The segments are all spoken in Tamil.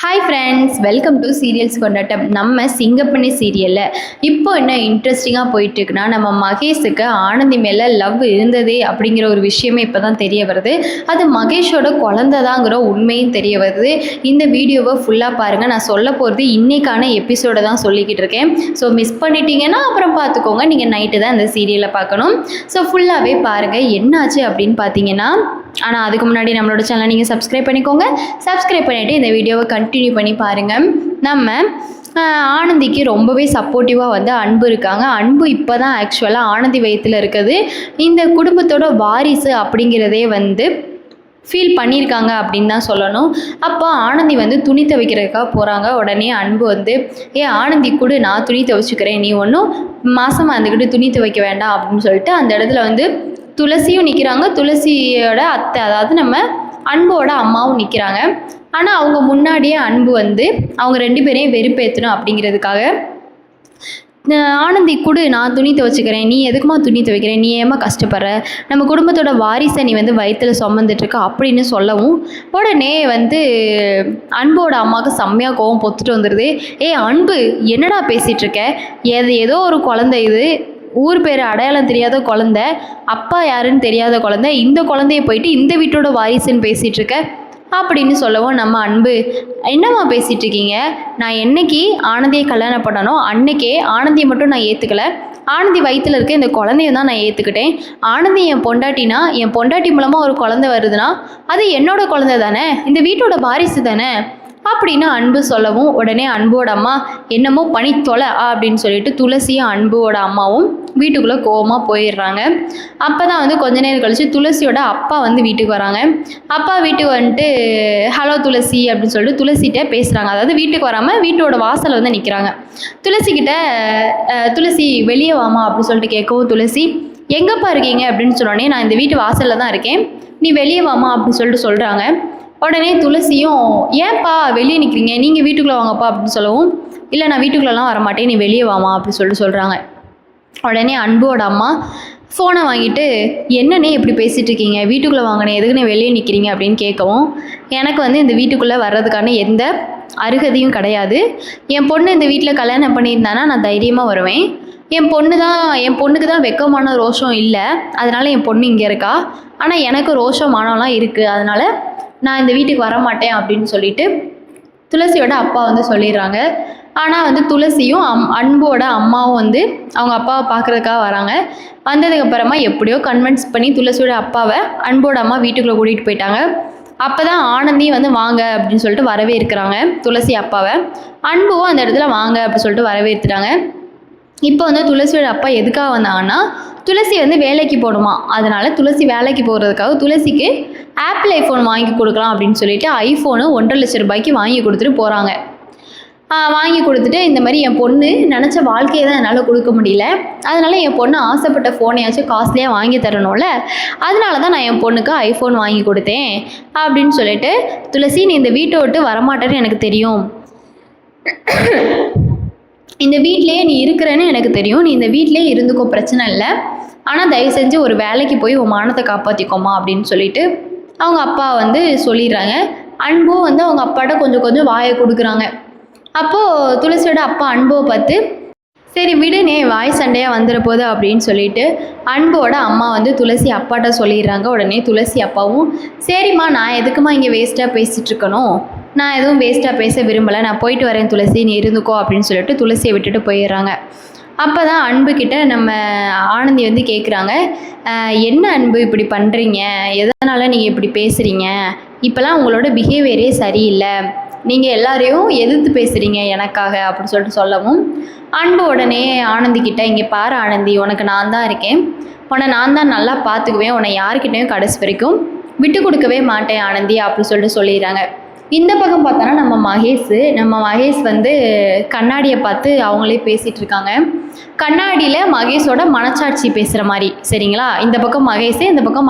Hi friends, welcome to serials கொண்டாட்டம். நம்ம சிங்கப்பண்ணி சீரியலில் இப்போ என்ன இன்ட்ரெஸ்டிங்காக போயிட்டுருக்குன்னா, நம்ம மகேஷுக்கு ஆனந்தி மேலே லவ் இருந்ததே அப்படிங்கிற ஒரு விஷயமே இப்போ தான் தெரிய வருது. அது மகேஷோட குழந்தைதாங்கிற உண்மையும் தெரிய வருது. இந்த வீடியோவை ஃபுல்லாக பாருங்கள். நான் சொல்ல போகிறது இன்றைக்கான எபிசோடை தான் சொல்லிக்கிட்டு இருக்கேன். ஸோ மிஸ் பண்ணிட்டீங்கன்னா அப்புறம் பார்த்துக்கோங்க. நீங்கள் நைட்டு தான் இந்த சீரியலை பார்க்கணும். ஸோ ஃபுல்லாகவே பாருங்கள். என்னாச்சு அப்படின்னு பார்த்தீங்கன்னா, ஆனால் அதுக்கு முன்னாடி நம்மளோட சேனலை நீங்கள் சப்ஸ்கிரைப் பண்ணிக்கோங்க. சப்ஸ்கிரைப் பண்ணிவிட்டு இந்த வீடியோவை கண்டினியூ பண்ணி பாருங்கள். நம்ம ஆனந்திக்கு ரொம்பவே சப்போர்ட்டிவாக வந்து அன்பு இருக்காங்க. அன்பு இப்போ தான் ஆக்சுவலாக ஆனந்தி வயிற்றில் இருக்குது. இந்த குடும்பத்தோட வாரிசு அப்படிங்கிறதே வந்து ஃபீல் பண்ணியிருக்காங்க அப்படின்னு தான் சொல்லணும். அப்போ ஆனந்தி வந்து துணி துவைக்கிறதுக்காக போகிறாங்க. உடனே அன்பு வந்து ஆனந்தி கூட நான் துணி துவைச்சிக்கிறேன், நீ ஒன்றும் மாசமாக இருந்துக்கிட்டு துணி துவைக்க வேண்டாம் அப்படின்னு சொல்லிட்டு அந்த இடத்துல வந்து துளசியும் நிற்கிறாங்க. துளசியோட அத்தை, அதாவது நம்ம அன்போட அம்மாவும் நிற்கிறாங்க. ஆனால் அவங்க முன்னாடியே அன்பு வந்து அவங்க ரெண்டு பேரையும் வெறுப்பேற்றணும் அப்படிங்கிறதுக்காக, ஆனந்தி கூட நான் துணி துவைச்சிக்கிறேன், நீ எதுக்குமா துணி துவைக்கிறேன், நீ ஏமா கஷ்டப்படுற, நம்ம குடும்பத்தோட வாரிசை நீ வந்து வயிற்றில் சுமந்துட்டுருக்க அப்படின்னு சொல்லவும், உடனே வந்து அன்போட அம்மாவுக்கு செம்மையாக கோவம் பொத்துட்டு வந்துடுது. அன்பு என்னடா பேசிகிட்ருக்க, ஏதோ ஒரு குழந்தை, இது ஊர் பேர் அடையாளம் தெரியாத குழந்தை, அப்பா யாருன்னு தெரியாத குழந்தை, இந்த குழந்தைய போயிட்டு இந்த வீட்டோட வாரிசுன்னு பேசிகிட்ருக்க அப்படின்னு சொல்லவும், நம்ம அன்பு என்னம்மா பேசிகிட்டு இருக்கீங்க, நான் என்னைக்கு ஆனந்தியை கல்யாணம் பண்ணனோ அன்னைக்கே ஆனந்தியை மட்டும் நான் ஏற்றுக்கலை, ஆனந்தி வயிற்றில் இருக்க இந்த குழந்தைய தான் நான் ஏற்றுக்கிட்டேன். ஆனந்தி என் பொண்டாட்டினா, என் பொண்டாட்டி மூலமாக ஒரு குழந்தை வருதுன்னா அது என்னோட குழந்தை தானே, இந்த வீட்டோட வாரிசு தானே அப்படின்னு அன்பு சொல்லவும், உடனே அன்போட அம்மா என்னமோ பண்ணி தொலை அப்படின்னு சொல்லிட்டு துளசியும் அன்போட அம்மாவும் வீட்டுக்குள்ளே கோவமாக போயிடுறாங்க. அப்போ தான் வந்து கொஞ்ச நேரம் கழித்து துளசியோட அப்பா வந்து வீட்டுக்கு வராங்க. அப்பா வீட்டுக்கு வந்துட்டு ஹலோ துளசி அப்படின்னு சொல்லிட்டு துளசிகிட்ட பேசுகிறாங்க. அதாவது வீட்டுக்கு வராமல் வீட்டோட வாசலில் வந்து நிற்கிறாங்க. துளசிக்கிட்ட துளசி வெளியே வாமா அப்படின்னு சொல்லிட்டு கேட்கவும், துளசி எங்கேப்பா இருக்கீங்க அப்படின்னு சொன்னோடனே, நான் இந்த வீட்டு வாசலில் தான் இருக்கேன், நீ வெளியே வாமா அப்படின்னு சொல்லிட்டு சொல்கிறாங்க. உடனே துளசியும் ஏன்ப்பா வெளியே நிற்கிறீங்க, நீங்கள் வீட்டுக்குள்ளே வாங்கப்பா அப்படின்னு சொல்லவும், இல்லை நான் வீட்டுக்குள்ளெலாம் வரமாட்டேன், நீ வெளியே வாமா அப்படின்னு சொல்லிட்டு சொல்கிறாங்க. உடனே அன்போட அம்மா ஃபோனை வாங்கிட்டு என்னன்னே இப்படி பேசிகிட்டு இருக்கீங்க, வீட்டுக்குள்ளே வாங்கினே எதுக்குன்னு வெளியே நிற்கிறீங்க அப்படின்னு கேட்கவும், எனக்கு வந்து இந்த வீட்டுக்குள்ளே வர்றதுக்கான எந்த அருகதையும் கிடையாது, என் பொண்ணு இந்த வீட்டில் கல்யாணம் பண்ணியிருந்தானா நான் தைரியமாக வருவேன், என் பொண்ணுக்கு தான் வெக்கமான ரோஷம் இல்லை, அதனால் என் பொண்ணு இங்கே இருக்கா, ஆனால் எனக்கு ரோஷம் மானம்லாம் இருக்குது, அதனால் நான் இந்த வீட்டுக்கு வரமாட்டேன் அப்படின்னு சொல்லிட்டு துளசியோட அப்பா வந்து சொல்லிடுறாங்க. ஆனால் வந்து துளசியும் அன்போட அம்மாவும் வந்து அவங்க அப்பாவை பார்க்குறதுக்காக வராங்க. வந்ததுக்கப்புறமா எப்படியோ கன்வின்ஸ் பண்ணி துளசியோட அப்பாவை அன்போட அம்மா வீட்டுக்குள்ளே கூட்டிகிட்டு போயிட்டாங்க. அப்போ தான் ஆனந்தி வந்து வாங்க அப்படின்னு சொல்லிட்டு வரவே இருக்கிறாங்க துளசி அப்பாவை. அன்பும் அந்த இடத்துல வாங்க அப்படின்னு சொல்லிட்டு வரவேற்றுறாங்க. இப்போ வந்து துளசியோட அப்பா எதுக்காக வந்தாங்கன்னா, துளசி வந்து வேலைக்கு போகணுமா, அதனால் துளசி வேலைக்கு போகிறதுக்காக துளசிக்கு ஆப்பிள் ஐஃபோன் வாங்கி கொடுக்கலாம் அப்படின்னு சொல்லிட்டு ஐஃபோனு 1.5 லட்சம் ரூபாய்க்கு வாங்கி கொடுத்துட்டு போகிறாங்க. வாங்கி கொடுத்துட்டு, இந்த மாதிரி என் பொண்ணு நினச்ச வாழ்க்கையை தான் என்னால் கொடுக்க முடியல, அதனால் என் பொண்ணு ஆசைப்பட்ட ஃபோனையாச்சும் காஸ்ட்லியாக வாங்கி தரணும்ல, அதனால தான் நான் என் பொண்ணுக்கு ஐஃபோன் வாங்கி கொடுத்தேன் அப்படின்னு சொல்லிட்டு, துளசி நீ இந்த வீட்டை விட்டு வரமாட்டேன்னு எனக்கு தெரியும், இந்த வீட்டிலேயே நீ இருக்கிறேன்னு எனக்கு தெரியும், நீ இந்த வீட்டிலே இருந்துக்கோ, பிரச்சனை இல்லை, ஆனால் தயவு செஞ்சு ஒரு வேலைக்கு போய் உன் மானத்தை காப்பாற்றிக்கோமா அப்படின்னு சொல்லிட்டு அவங்க அப்பா வந்து சொல்லிடுறாங்க. அன்பும் வந்து அவங்க அப்பாட்ட கொஞ்சம் கொஞ்சம் வாயை கொடுக்குறாங்க. அப்போது துளசியோட அப்பா அன்புவை பார்த்து, சரி விடுனே, வாய் சண்டையாக வந்துட போகுது அப்படின்னு சொல்லிட்டு அன்போட அம்மா வந்து துளசி அப்பாட்ட சொல்லிடுறாங்க. உடனே துளசி அப்பாவும், சரிம்மா நான் எதுக்குமா இங்கே வேஸ்ட்டாக பேசிகிட்டு இருக்கணும், நான் எதுவும் வேஸ்ட்டாக பேச விரும்பலை, நான் போயிட்டு வரேன் துளசி, நீ இருந்துக்கோ அப்படின்னு சொல்லிட்டு துளசியை விட்டுட்டு போயிடுறாங்க. அப்போ தான் அன்புக்கிட்ட நம்ம ஆனந்தி வந்து கேட்குறாங்க, என்ன அன்பு இப்படி பண்ணுறீங்க, எதனால் நீங்கள் இப்படி பேசுகிறீங்க, இப்போலாம் உங்களோட பிஹேவியரே சரியில்லை, நீங்கள் எல்லாரையும் எதிர்த்து பேசுகிறீங்க எனக்காக அப்படின்னு சொல்லிட்டு சொல்லவும், அன்பு உடனே ஆனந்திக்கிட்ட, இங்கே பாரு ஆனந்தி, உனக்கு நான் தான் இருக்கேன், உன்னை நான் தான் நல்லா பார்த்துக்குவேன், உன்னை யார்கிட்டையும் கடைசி வரைக்கும் விட்டு கொடுக்கவே மாட்டேன் ஆனந்தி அப்படின்னு சொல்லிட்டு சொல்லிடுறாங்க. இந்த பக்கம் பார்த்தோன்னா நம்ம மகேஷ் வந்து கண்ணாடியை பார்த்து அவங்களே பேசிகிட்டு இருக்காங்க. கண்ணாடியில் மகேஷோட மனசாட்சி பேசுகிற மாதிரி, சரிங்களா, இந்த பக்கம் மகேஷ், இந்த பக்கம்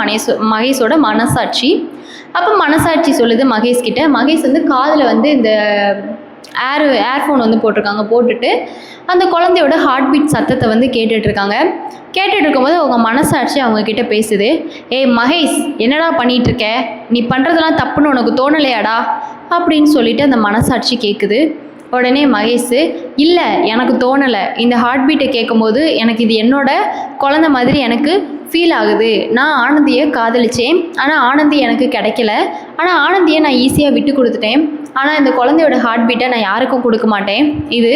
மகேஷோட மனசாட்சி. அப்போ மனசாட்சி சொல்லுது மகேஷ்கிட்ட, மகேஷ் வந்து காதில் வந்து இந்த ஏர்ஃபோன் வந்து போட்டுட்டு அந்த குழந்தையோட ஹார்ட் பீட் சத்தத்தை வந்து கேட்டுட்ருக்காங்க. கேட்டுட்டு இருக்கும்போது அவங்க மனசாட்சி அவங்கக்கிட்ட பேசுது, மகேஷ் என்னடா பண்ணிகிட்ருக்க, நீ பண்ணுறதெல்லாம் தப்புன்னு உனக்கு தோணலையாடா அப்படின்னு சொல்லிட்டு அந்த மனசாட்சி கேட்குது. உடனே மகேஷ், இல்லை எனக்கு தோணலை, இந்த ஹார்ட் பீட்டை கேட்கும்போது எனக்கு இது என்னோட குழந்த மாதிரி எனக்கு ஃபீல் ஆகுது. நான் ஆனந்தியை காதலித்தேன், ஆனால் ஆனந்தி எனக்கு கிடைக்கல. ஆனால் ஆனந்தியை நான் ஈஸியாக விட்டு கொடுத்துட்டேன். ஆனால் இந்த குழந்தையோட ஹார்ட் பீட்டை நான் யாருக்கும் கொடுக்க மாட்டேன். இது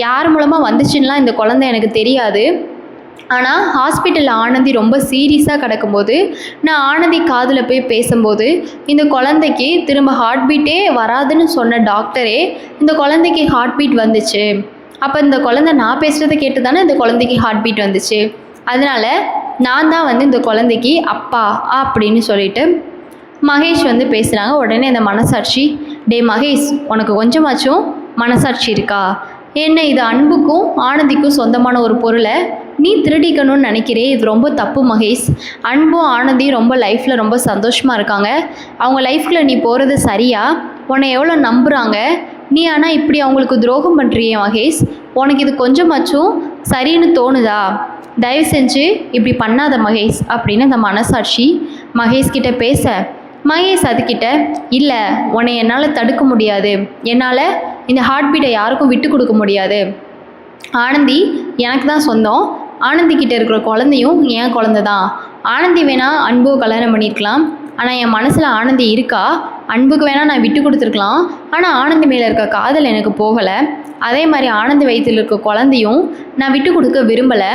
யார் மூலமாக வந்துச்சுன்னெலாம் இந்த குழந்தை எனக்கு தெரியாது. ஆனால் ஹாஸ்பிட்டலில் ஆனந்தி ரொம்ப சீரியஸாக கிடக்கும்போது நான் ஆனந்தி காதில் போய் பேசும்போது இந்த குழந்தைக்கு திரும்ப ஹார்ட் பீட்டே வராதுன்னு சொன்ன டாக்டரே இந்த குழந்தைக்கு ஹார்ட் பீட் வந்துச்சு. அப்போ இந்த குழந்தை நான் பேசுகிறத கேட்டு தானே இந்த குழந்தைக்கு ஹார்ட் பீட் வந்துச்சு. அதனால் நான் தான் வந்து இந்த குழந்தைக்கு அப்பா அப்படின்னு சொல்லிட்டு மகேஷ் வந்து பேசுகிறாங்க. உடனே அந்த மனசாட்சி, டே மகேஷ், உனக்கு கொஞ்சமாச்சும் மனசாட்சி இருக்கா? என்ன இது அன்புக்கும் ஆனந்திக்கும் சொந்தமான ஒரு பொருளை நீ திருடிக்கணும்னு நினைக்கிறே, இது ரொம்ப தப்பு மகேஷ். அன்பும் ஆனந்தியும் ரொம்ப லைஃப்பில் ரொம்ப சந்தோஷமாக இருக்காங்க. அவங்க லைஃப்பில் நீ போகிறது சரியா? உன்னை எவ்வளோ நம்புகிறாங்க நீ, ஆனால் இப்படி அவங்களுக்கு துரோகம் பண்ணுறியே மகேஷ். உனக்கு இது கொஞ்சமாச்சும் சரின்னு தோணுதா? தயவு செஞ்சு இப்படி பண்ணாத மகேஷ் அப்படின்னு அந்த மனசாட்சி மகேஷ்கிட்ட பேச, மகேஷ் அதுக்கிட்ட, இல்லை உன்னை என்னால் தடுக்க முடியாது, என்னால் இந்த ஹார்ட் பீட்டை யாருக்கும் விட்டு கொடுக்க முடியாது. ஆனந்தி எனக்கு தான் சொந்தம். ஆனந்தி கிட்டே இருக்கிற குழந்தையும் என் குழந்தை தான். ஆனந்தி வேணால் அன்பு கல்யாணம் பண்ணியிருக்கலாம், ஆனால் என் மனசில் ஆனந்தி இருக்கா. அன்புக்கு வேணால் நான் விட்டு கொடுத்துருக்கலாம், ஆனால் ஆனந்தி மேலே இருக்க காதல் எனக்கு போகலை. அதே மாதிரி ஆனந்தி வயிற்றில் இருக்க குழந்தையும் நான் விட்டு கொடுக்க விரும்பலை.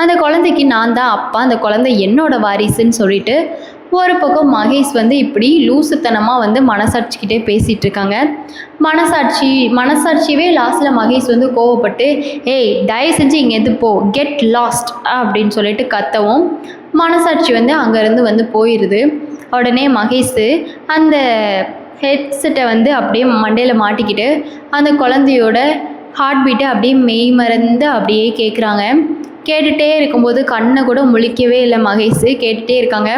அந்த குழந்தைக்கு நான் தான் அப்பா, அந்த குழந்தை என்னோட வாரிசுன்னு சொல்லிட்டு ஒரு பக்கம் மகேஷ் வந்து இப்படி லூசுத்தனமாக வந்து மனசாட்சிக்கிட்டே பேசிகிட்டு இருக்காங்க. மனசாட்சியவே லாஸ்ட்டில் மகேஷ் வந்து கோவப்பட்டு, ஏய் தயவு செஞ்சு இங்கேருந்து போ, கெட் லாஸ்ட் அப்படின்னு சொல்லிட்டு கத்தவும் மனசாட்சி வந்து அங்கேருந்து வந்து போயிடுது. உடனே மகேஷ் அந்த ஹெட்செட்டை வந்து அப்படியே மண்டையில் மாட்டிக்கிட்டு அந்த குழந்தையோட ஹார்ட் பீட்டை அப்படியே மெய் மறந்து அப்படியே கேட்குறாங்க. கேட்டுகிட்டே இருக்கும்போது கண்ணை கூட முழிக்கவே இல்லை மகேஷ், கேட்டுகிட்டே இருக்காங்க.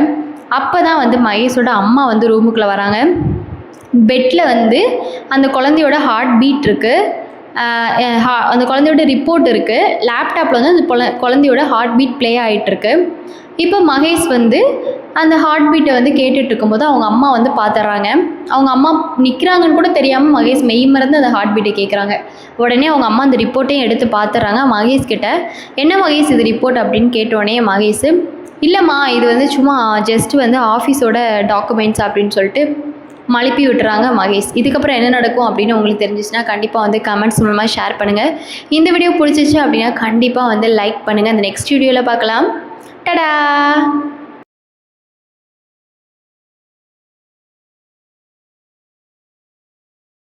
அப்போ தான் வந்து மகேஷோட அம்மா வந்து ரூமுக்குள்ளே வராங்க. பெட்டில் வந்து அந்த குழந்தையோட ஹார்ட் பீட் இருக்குது, அந்த குழந்தையோட ரிப்போர்ட் இருக்குது. லேப்டாப்பில் வந்து அந்த குழந்தையோட ஹார்ட் பீட் ப்ளே ஆகிட்டுருக்கு. இப்போ மகேஷ் வந்து அந்த ஹார்ட் பீட்டை வந்து கேட்டுட்டு இருக்கும்போது அவங்க அம்மா வந்து பார்த்துட்றாங்க. அவங்க அம்மா நிற்கிறாங்கன்னு கூட தெரியாமல் மகேஷ் மெய் மறந்து அந்த ஹார்ட் பீட்டை கேட்குறாங்க. உடனே அவங்க அம்மா அந்த ரிப்போர்ட்டையும் எடுத்து பார்த்துட்றாங்க. மகேஷ் கிட்ட, என்ன மகேஷ் இது ரிப்போர்ட் அப்படின்னு கேட்டோடனே மகேஷ், இல்லைம்மா இது வந்து சும்மா ஜஸ்ட் வந்து ஆஃபீஸோட டாக்குமெண்ட்ஸ் அப்படின்னு சொல்லிட்டு மழுப்பி விட்டுறாங்க மகேஷ். இதுக்கப்புறம் என்ன நடக்கும் அப்படின்னு உங்களுக்கு தெரிஞ்சிச்சுன்னா கண்டிப்பாக வந்து கமெண்ட்ஸ் மூலமாக ஷேர் பண்ணுங்கள். இந்த வீடியோ பிடிச்சிச்சு அப்படின்னா கண்டிப்பாக வந்து லைக் பண்ணுங்கள். அந்த நெக்ஸ்ட் வீடியோவில் பார்க்கலாம். டடா.